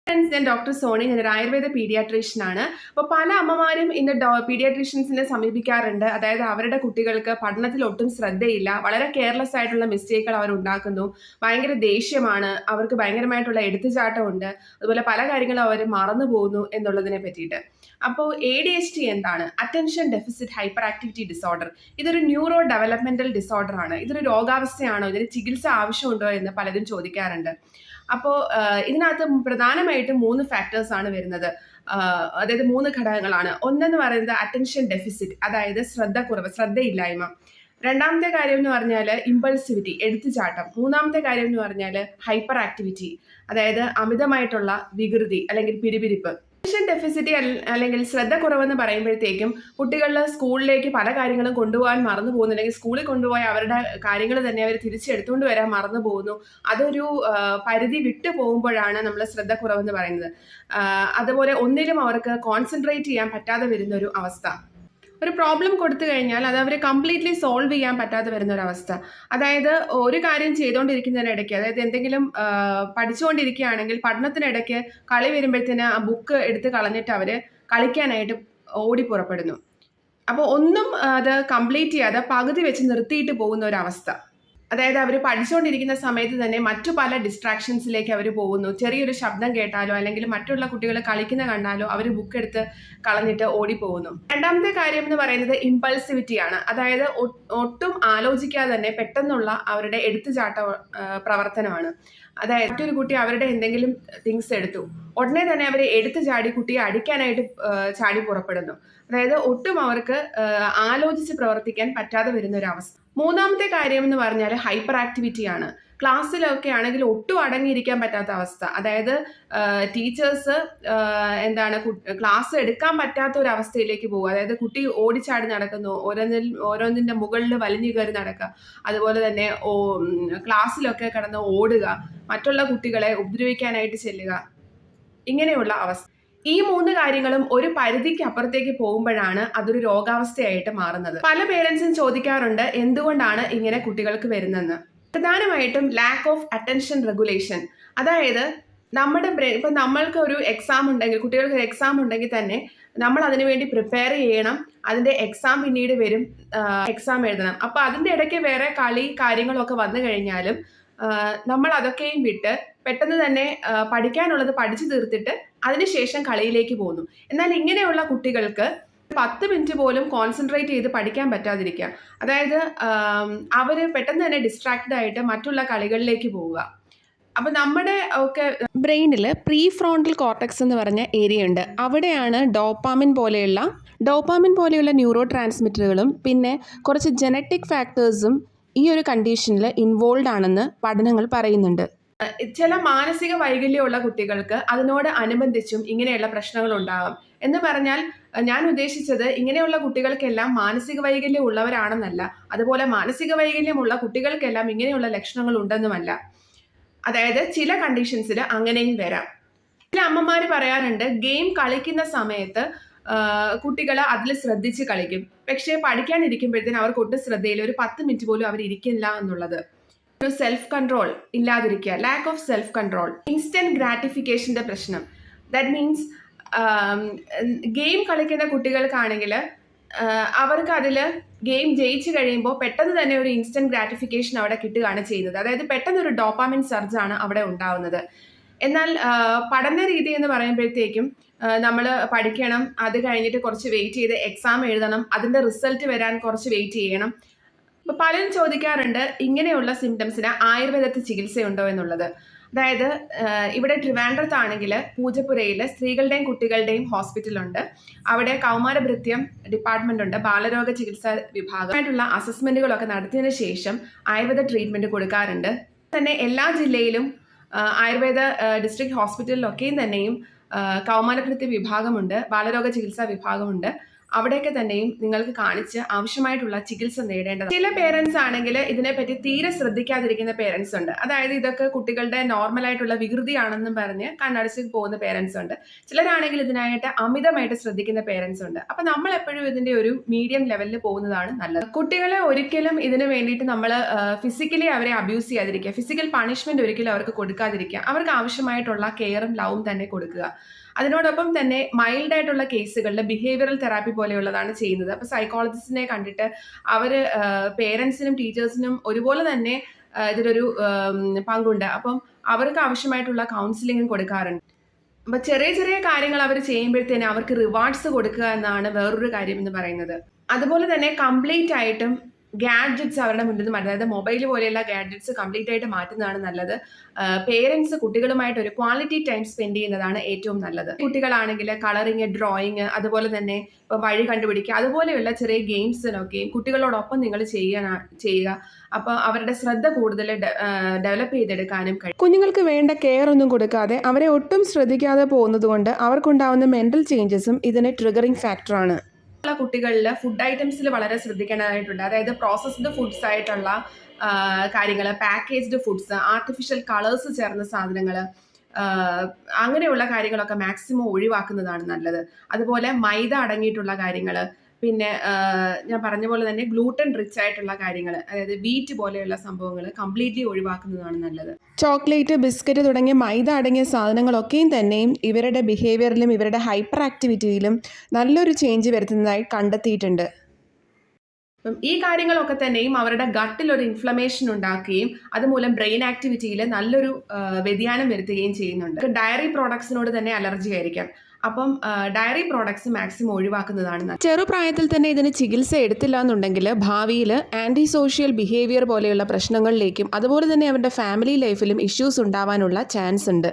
ഞാൻ doctor Sony. ഞാനൊരു ആയുർവേദ പീഡിയാട്രീഷ്യനാണ്. അപ്പോൾ പല അമ്മമാരും ഇന്ന് പീഡിയാട്രീഷ്യൻസിനെ സമീപിക്കാറുണ്ട്. അതായത് അവരുടെ കുട്ടികൾക്ക് പഠനത്തിൽ ഒട്ടും ശ്രദ്ധയില്ല, വളരെ കെയർലെസ് ആയിട്ടുള്ള മിസ്റ്റേക്കുകൾ അവർ ഉണ്ടാക്കുന്നു, ഭയങ്കര ദേഷ്യമാണ്, അവർക്ക് ഭയങ്കരമായിട്ടുള്ള എടുത്തുചാട്ടമുണ്ട്, അതുപോലെ പല കാര്യങ്ങളും അവർ മറന്നു പോകുന്നു എന്നുള്ളതിനെ പറ്റിയിട്ട്. അപ്പോൾ ADHD എന്താണ്? Attention deficit hyper activity disorder. ഇതൊരു ന്യൂറോ ഡെവലപ്മെന്റൽ ഡിസോർഡർ ആണ്. ഇതൊരു രോഗാവസ്ഥയാണോ? ഇതിന് ചികിത്സ ആവശ്യമുണ്ടോ എന്ന് പലരും ചോദിക്കാറുണ്ട്. അപ്പോൾ ഇതിനകത്ത് പ്രധാനമായിട്ടും 3 ഫാക്ടേഴ്സ് ആണ് വരുന്നത്. അതായത് 3 ഘടകങ്ങളാണ്. ഒന്നെന്ന് പറയുന്നത് അറ്റൻഷൻ ഡെഫിസിറ്റ്, അതായത് ശ്രദ്ധയില്ലായ്മ. രണ്ടാമത്തെ കാര്യം എന്ന് പറഞ്ഞാൽ ഇമ്പൾസിവിറ്റി, എടുത്തുചാട്ടം. മൂന്നാമത്തെ കാര്യം എന്ന് പറഞ്ഞാൽ ഹൈപ്പർ ആക്ടിവിറ്റി, അതായത് അമിതമായിട്ടുള്ള വികൃതി അല്ലെങ്കിൽ പിരിപിരിപ്പ്. അറ്റൻഷൻ ഡെഫിസിറ്റി അല്ലെങ്കിൽ ശ്രദ്ധ കുറവെന്ന് പറയുമ്പോഴത്തേക്കും കുട്ടികളിൽ സ്കൂളിലേക്ക് പല കാര്യങ്ങളും കൊണ്ടുപോകാൻ മറന്നു പോകുന്നു, അല്ലെങ്കിൽ സ്കൂളിൽ കൊണ്ടുപോയി അവരുടെ കാര്യങ്ങൾ തന്നെ അവർ തിരിച്ചെടുത്തുകൊണ്ട് വരാൻ മറന്നു പോകുന്നു. അതൊരു പരിധി വിട്ടു പോകുമ്പോഴാണ് നമ്മൾ ശ്രദ്ധ കുറവെന്ന് പറയുന്നത്. അതുപോലെ ഒന്നിലും അവർക്ക് കോൺസെൻട്രേറ്റ് ചെയ്യാൻ പറ്റാതെ വരുന്ന ഒരു അവസ്ഥ. ഒരു പ്രോബ്ലം കൊടുത്തു കഴിഞ്ഞാൽ അത് അവർ കംപ്ലീറ്റ്ലി സോൾവ് ചെയ്യാൻ പറ്റാതെ വരുന്ന ഒരു അവസ്ഥ. അതായത് ഒരു കാര്യം ചെയ്തുകൊണ്ടിരിക്കുന്നതിനിടയ്ക്ക്, അതായത് എന്തെങ്കിലും പഠിച്ചുകൊണ്ടിരിക്കുകയാണെങ്കിൽ പഠനത്തിനിടയ്ക്ക് കളി വരുമ്പോഴത്തേന് ആ ബുക്ക് എടുത്ത് കളഞ്ഞിട്ട് അവർ കളിക്കാനായിട്ട് ഓടി പുറപ്പെടുന്നു. അപ്പോൾ ഒന്നും അത് കംപ്ലീറ്റ് ചെയ്യാതെ പകുതി വെച്ച് നിർത്തിയിട്ട് പോകുന്ന ഒരു അവസ്ഥ. അതായത് അവർ പഠിച്ചുകൊണ്ടിരിക്കുന്ന സമയത്ത് തന്നെ മറ്റു പല ഡിസ്ട്രാക്ഷൻസിലേക്ക് അവർ പോകുന്നു. ചെറിയൊരു ശബ്ദം കേട്ടാലോ അല്ലെങ്കിൽ മറ്റുള്ള കുട്ടികൾ കളിക്കുന്ന കണ്ടാലോ അവർ ബുക്ക് എടുത്ത് കളഞ്ഞിട്ട് ഓടിപ്പോകുന്നു. രണ്ടാമത്തെ കാര്യം എന്ന് പറയുന്നത് ഇമ്പൾസിവിറ്റിയാണ്. അതായത് ഒട്ടും ആലോചിക്കാതെ തന്നെ പെട്ടെന്നുള്ള അവരുടെ എടുത്തുചാട്ട പ്രവർത്തനമാണ്. അതായത് മറ്റൊരു കുട്ടി അവരുടെ എന്തെങ്കിലും തിങ്സ് എടുത്തു, ഉടനെ തന്നെ അവരെ എടുത്തു ചാടി കുട്ടിയെ അടിക്കാനായിട്ട് ചാടി പുറപ്പെടുന്നു. അതായത് ഒട്ടും അവർക്ക് ആലോചിച്ച് പ്രവർത്തിക്കാൻ പറ്റാതെ വരുന്ന ഒരു അവസ്ഥ. മൂന്നാമത്തെ കാര്യം എന്ന് പറഞ്ഞാൽ ഹൈപ്പർ ആക്ടിവിറ്റി ആണ്. ക്ലാസ്സിലൊക്കെ ആണെങ്കിൽ ഒട്ടും അടങ്ങിയിരിക്കാൻ പറ്റാത്ത അവസ്ഥ. അതായത് ടീച്ചേഴ്സ് ക്ലാസ് എടുക്കാൻ പറ്റാത്ത ഒരു അവസ്ഥയിലേക്ക് പോകുക. അതായത് കുട്ടി ഓടിച്ചാടി നടക്കുന്നു, ഓരോന്നിന്റെ മുകളിൽ വലിഞ്ഞു കയറി നടക്കുക, അതുപോലെ തന്നെ ക്ലാസ്സിലൊക്കെ കിടന്ന് ഓടുക, മറ്റുള്ള കുട്ടികളെ ഉപദ്രവിക്കാനായിട്ട് ചെല്ലുക, ഇങ്ങനെയുള്ള അവസ്ഥ. ഈ 3 കാര്യങ്ങളും ഒരു പരിധിക്ക് അപ്പുറത്തേക്ക് പോകുമ്പോഴാണ് അതൊരു രോഗാവസ്ഥയായിട്ട് മാറുന്നത്. പല പേരൻസും ചോദിക്കാറുണ്ട് എന്തുകൊണ്ടാണ് ഇങ്ങനെ കുട്ടികൾക്ക് വരുന്നതെന്ന്. പ്രധാനമായിട്ടും ലാക്ക് ഓഫ് അറ്റൻഷൻ റെഗുലേഷൻ. അതായത് നമ്മുടെ ബ്രെയിൻ, ഇപ്പം നമ്മൾക്ക് ഒരു എക്സാം ഉണ്ടെങ്കിൽ, കുട്ടികൾക്ക് ഒരു എക്സാം ഉണ്ടെങ്കിൽ തന്നെ നമ്മൾ അതിനു വേണ്ടി പ്രിപ്പയർ ചെയ്യണം. അതിന്റെ എക്സാം പിന്നീട് വരും, എക്സാം എഴുതണം. അപ്പൊ അതിന്റെ ഇടയ്ക്ക് വേറെ കളി കാര്യങ്ങളൊക്കെ വന്നു കഴിഞ്ഞാലും നമ്മൾ അതൊക്കെയും വിട്ട് പെട്ടെന്ന് തന്നെ പഠിക്കാനുള്ളത് പഠിച്ചു തീർത്തിട്ട് അതിനുശേഷം കളിയിലേക്ക് പോകുന്നു. എന്നാൽ ഇങ്ങനെയുള്ള കുട്ടികൾക്ക് 10 മിനിറ്റ് പോലും കോൺസെൻട്രേറ്റ് ചെയ്ത് പഠിക്കാൻ പറ്റാതിരിക്കുക. അതായത് അവർ പെട്ടെന്ന് തന്നെ ഡിസ്ട്രാക്റ്റഡ് ആയിട്ട് മറ്റുള്ള കളികളിലേക്ക് പോവുക. അപ്പം നമ്മുടെ ഒക്കെ ബ്രെയിനിൽ പ്രീ ഫ്രോണ്ടൽ കോർട്ടക്സ് എന്ന് പറഞ്ഞ ഏരിയ ഉണ്ട്. അവിടെയാണ് ഡോപ്പാമിൻ പോലെയുള്ള ന്യൂറോ ട്രാൻസ്മിറ്ററുകളും പിന്നെ കുറച്ച് ജനറ്റിക് ഫാക്ടേഴ്സും ഈ ഒരു കണ്ടീഷനിൽ ഇൻവോൾവ് ആണെന്ന് പഠനങ്ങൾ പറയുന്നുണ്ട്. ചില മാനസിക വൈകല്യമുള്ള കുട്ടികൾക്ക് അതിനോട് അനുബന്ധിച്ചും ഇങ്ങനെയുള്ള പ്രശ്നങ്ങൾ ഉണ്ടാകാം. എന്ന് പറഞ്ഞാൽ ഞാൻ ഉദ്ദേശിച്ചത് ഇങ്ങനെയുള്ള കുട്ടികൾക്കെല്ലാം മാനസിക വൈകല്യം ഉള്ളവരാണെന്നല്ല, അതുപോലെ മാനസിക വൈകല്യമുള്ള കുട്ടികൾക്കെല്ലാം ഇങ്ങനെയുള്ള ലക്ഷണങ്ങൾ ഉണ്ടെന്നുമല്ല. അതായത് ചില കണ്ടീഷൻസിൽ അങ്ങനെയും വരാം. ചില അമ്മമാർ പറയാറുണ്ട് ഗെയിം കളിക്കുന്ന സമയത്ത് കുട്ടികൾ അതിൽ ശ്രദ്ധിച്ച് കളിക്കും, പക്ഷേ പഠിക്കാനിരിക്കുമ്പോഴത്തേന് അവർക്ക് ഒട്ടും ശ്രദ്ധയില്ല, ഒരു 10 മിനിറ്റ് പോലും അവർ ഇരിക്കില്ല എന്നുള്ളത്. ഒരു സെൽഫ് കൺട്രോൾ ഇല്ലാതിരിക്കുക, lack of self control. Instant ഗ്രാറ്റിഫിക്കേഷന്റെ പ്രശ്നം. ദാറ്റ് മീൻസ് ഗെയിം കളിക്കുന്ന കുട്ടികൾക്കാണെങ്കിൽ അവർക്ക് അതിൽ ഗെയിം ജയിച്ചു കഴിയുമ്പോൾ പെട്ടെന്ന് തന്നെ ഒരു ഇൻസ്റ്റന്റ് ഗ്രാറ്റിഫിക്കേഷൻ അവിടെ കിട്ടുകയാണ് ചെയ്യുന്നത്. അതായത് പെട്ടെന്നൊരു ഡോപ്പാമിൻ സർജാണ് അവിടെ ഉണ്ടാവുന്നത്. എന്നാൽ പഠന രീതി എന്ന് പറയുമ്പോഴത്തേക്കും നമ്മൾ പഠിക്കണം, അത് കഴിഞ്ഞിട്ട് കുറച്ച് വെയിറ്റ് ചെയ്ത് എക്സാം എഴുതണം, അതിൻ്റെ റിസൾട്ട് വരാൻ കുറച്ച് വെയിറ്റ് ചെയ്യണം. അപ്പോൾ പലരും ചോദിക്കാറുണ്ട് ഇങ്ങനെയുള്ള സിംറ്റംസിന് ആയുർവേദത്തിൽ ചികിത്സയുണ്ടോ എന്നുള്ളത്. അതായത് ഇവിടെ ട്രിവാൻഡ്രത്താണെങ്കിൽ പൂജപ്പുരയിൽ സ്ത്രീകളുടെയും കുട്ടികളുടെയും ഹോസ്പിറ്റലുണ്ട്. അവിടെ കൗമാരഭൃത്യം ഡിപ്പാർട്ട്മെന്റ് ഉണ്ട്, ബാലരോഗ ചികിത്സാ വിഭാഗമായിട്ടുള്ള അസസ്മെന്റുകളൊക്കെ നടത്തിയതിനു ശേഷം ആയുർവേദ ട്രീറ്റ്മെന്റ് കൊടുക്കാറുണ്ട്. തന്നെ എല്ലാ ജില്ലയിലും ആയുർവേദ ഡിസ്ട്രിക്ട് ഹോസ്പിറ്റലിലൊക്കെയും തന്നെയും കൗമാരഭൃത്യ വിഭാഗമുണ്ട്, ബാലരോഗ ചികിത്സാ വിഭാഗമുണ്ട്. അവിടെയൊക്കെ തന്നെയും നിങ്ങൾക്ക് കാണിച്ച് ആവശ്യമായിട്ടുള്ള ചികിത്സ നേടേണ്ടത്. ചില പേരൻസ് ആണെങ്കിൽ ഇതിനെപ്പറ്റി തീരെ ശ്രദ്ധിക്കാതിരിക്കുന്ന പേരൻസ് ഉണ്ട്. അതായത് ഇതൊക്കെ കുട്ടികളുടെ നോർമലായിട്ടുള്ള വികൃതിയാണെന്നും പറഞ്ഞ് കണ്ണടച്ച് പോകുന്ന പേരൻസ് ഉണ്ട്. ചിലരാണെങ്കിൽ ഇതിനായിട്ട് അമിതമായിട്ട് ശ്രദ്ധിക്കുന്ന പേരൻസ് ഉണ്ട്. അപ്പൊ നമ്മൾ എപ്പോഴും ഇതിന്റെ ഒരു മീഡിയം ലെവലിൽ പോകുന്നതാണ് നല്ലത്. കുട്ടികളെ ഒരിക്കലും ഇതിനു വേണ്ടിയിട്ട് നമ്മൾ ഫിസിക്കലി അവരെ അബ്യൂസ് ചെയ്യാതിരിക്കുക, ഫിസിക്കൽ പണിഷ്മെന്റ് ഒരിക്കലും അവർക്ക് കൊടുക്കാതിരിക്കുക, അവർക്ക് ആവശ്യമായിട്ടുള്ള കെയറും ലവും തന്നെ കൊടുക്കുക. അതിനോടൊപ്പം തന്നെ മൈൽഡ് ആയിട്ടുള്ള കേസുകളിൽ ബിഹേവിയറൽ തെറാപ്പി പോലെയുള്ളതാണ് ചെയ്യുന്നത്. അപ്പോൾ സൈക്കോളജിസ്റ്റിനെ കണ്ടിട്ട് അവർ പേരൻസിനും ടീച്ചേഴ്സിനും ഒരുപോലെ തന്നെ ഇതിലൊരു പങ്കുണ്ട്. അപ്പം അവർക്ക് ആവശ്യമായിട്ടുള്ള കൗൺസിലിംഗും കൊടുക്കാറുണ്ട്. അപ്പം ചെറിയ ചെറിയ കാര്യങ്ങൾ അവർ ചെയ്യുമ്പോഴത്തേന് അവർക്ക് റിവാർഡ്സ് കൊടുക്കുക എന്നാണ് വേറൊരു കാര്യം എന്ന് പറയുന്നത്. അതുപോലെ തന്നെ കംപ്ലീറ്റ് ആയിട്ടും ഗാഡ്ജറ്റ്സ് അവരുടെ മുന്നിൽ നിന്ന് മാറ്റുന്നത്, അതായത് മൊബൈൽ പോലെയുള്ള ഗാഡ്ജറ്റ്സ് കംപ്ലീറ്റ് ആയിട്ട് മാറ്റുന്നതാണ് നല്ലത്. പേരൻസ് കുട്ടികളുമായിട്ട് ഒരു ക്വാളിറ്റി ടൈം സ്പെൻഡ് ചെയ്യുന്നതാണ് ഏറ്റവും നല്ലത്. കുട്ടികളാണെങ്കിൽ കളറിങ്, ഡ്രോയിങ്, അതുപോലെ തന്നെ വഴി കണ്ടുപിടിക്കുക, അതുപോലെയുള്ള ചെറിയ ഗെയിംസിനൊക്കെയും കുട്ടികളോടൊപ്പം നിങ്ങൾ ചെയ്യുക. അപ്പോൾ അവരുടെ ശ്രദ്ധ കൂടുതൽ ഡെവലപ്പ് ചെയ്തെടുക്കാനും കഴിയും. കുഞ്ഞുങ്ങൾക്ക് വേണ്ട കെയർ ഒന്നും കൊടുക്കാതെ അവരെ ഒട്ടും ശ്രദ്ധിക്കാതെ പോകുന്നത് കൊണ്ട് അവർക്കുണ്ടാവുന്ന മെന്റൽ ചേഞ്ചസും ഇതിന് ട്രിഗറിങ് ഫാക്ടറാണ്. കുട്ടികളിൽ ഫുഡ് ഐറ്റംസിൽ വളരെ ശ്രദ്ധിക്കേണ്ടതായിട്ടുണ്ട്. അതായത് പ്രോസസ്ഡ് ഫുഡ്സ് ആയിട്ടുള്ള കാര്യങ്ങൾ, പാക്കേജ്ഡ് ഫുഡ്സ്, ആർട്ടിഫിഷ്യൽ കളേഴ്സ് ചേർന്ന സാധനങ്ങൾ, അങ്ങനെയുള്ള കാര്യങ്ങളൊക്കെ മാക്സിമം ഒഴിവാക്കുന്നതാണ് നല്ലത്. അതുപോലെ മൈദ അടങ്ങിയിട്ടുള്ള കാര്യങ്ങൾ, പിന്നെ ഞാൻ പറഞ്ഞ പോലെ തന്നെ ഗ്ലൂട്ടൻ റിച്ച് ആയിട്ടുള്ള കാര്യങ്ങൾ, അതായത് വീറ്റ് പോലെയുള്ള സംഭവങ്ങൾ കംപ്ലീറ്റ്ലി ഒഴിവാക്കുന്നതാണ് നല്ലത്. ചോക്ലേറ്റ്, ബിസ്ക്കറ്റ് തുടങ്ങിയ മൈദ അടങ്ങിയ സാധനങ്ങളൊക്കെയും തന്നെയും ഇവരുടെ ബിഹേവിയറിലും ഇവരുടെ ഹൈപ്പർ ആക്ടിവിറ്റിയിലും നല്ലൊരു ചേഞ്ച് വരുത്തുന്നതായി കണ്ടെത്തിയിട്ടുണ്ട്. അപ്പം ഈ കാര്യങ്ങളൊക്കെ തന്നെയും അവരുടെ ഗട്ടിൽ ഒരു ഇൻഫ്ലമേഷൻ ഉണ്ടാക്കുകയും അതുമൂലം ബ്രെയിൻ ആക്ടിവിറ്റിയിൽ നല്ലൊരു വ്യതിയാനം വരുത്തുകയും ചെയ്യുന്നുണ്ട്. ഡയറി പ്രോഡക്ട്സിനോട് തന്നെ അലർജി ആയിരിക്കാം. അപ്പം ഡയറി പ്രോഡക്ട്സ് മാക്സിമം ഒഴിവാക്കുന്നതാണ്. ചെറുപ്രായത്തിൽ തന്നെ ഇതിന് ചികിത്സ എടുത്തില്ല എന്നുണ്ടെങ്കിൽ ഭാവിയിൽ ആൻറ്റി സോഷ്യൽ ബിഹേവിയർ പോലെയുള്ള പ്രശ്നങ്ങളിലേക്കും അതുപോലെ തന്നെ അവരുടെ ഫാമിലി ലൈഫിലും ഇഷ്യൂസ് ഉണ്ടാവാനുള്ള ചാൻസ് ഉണ്ട്.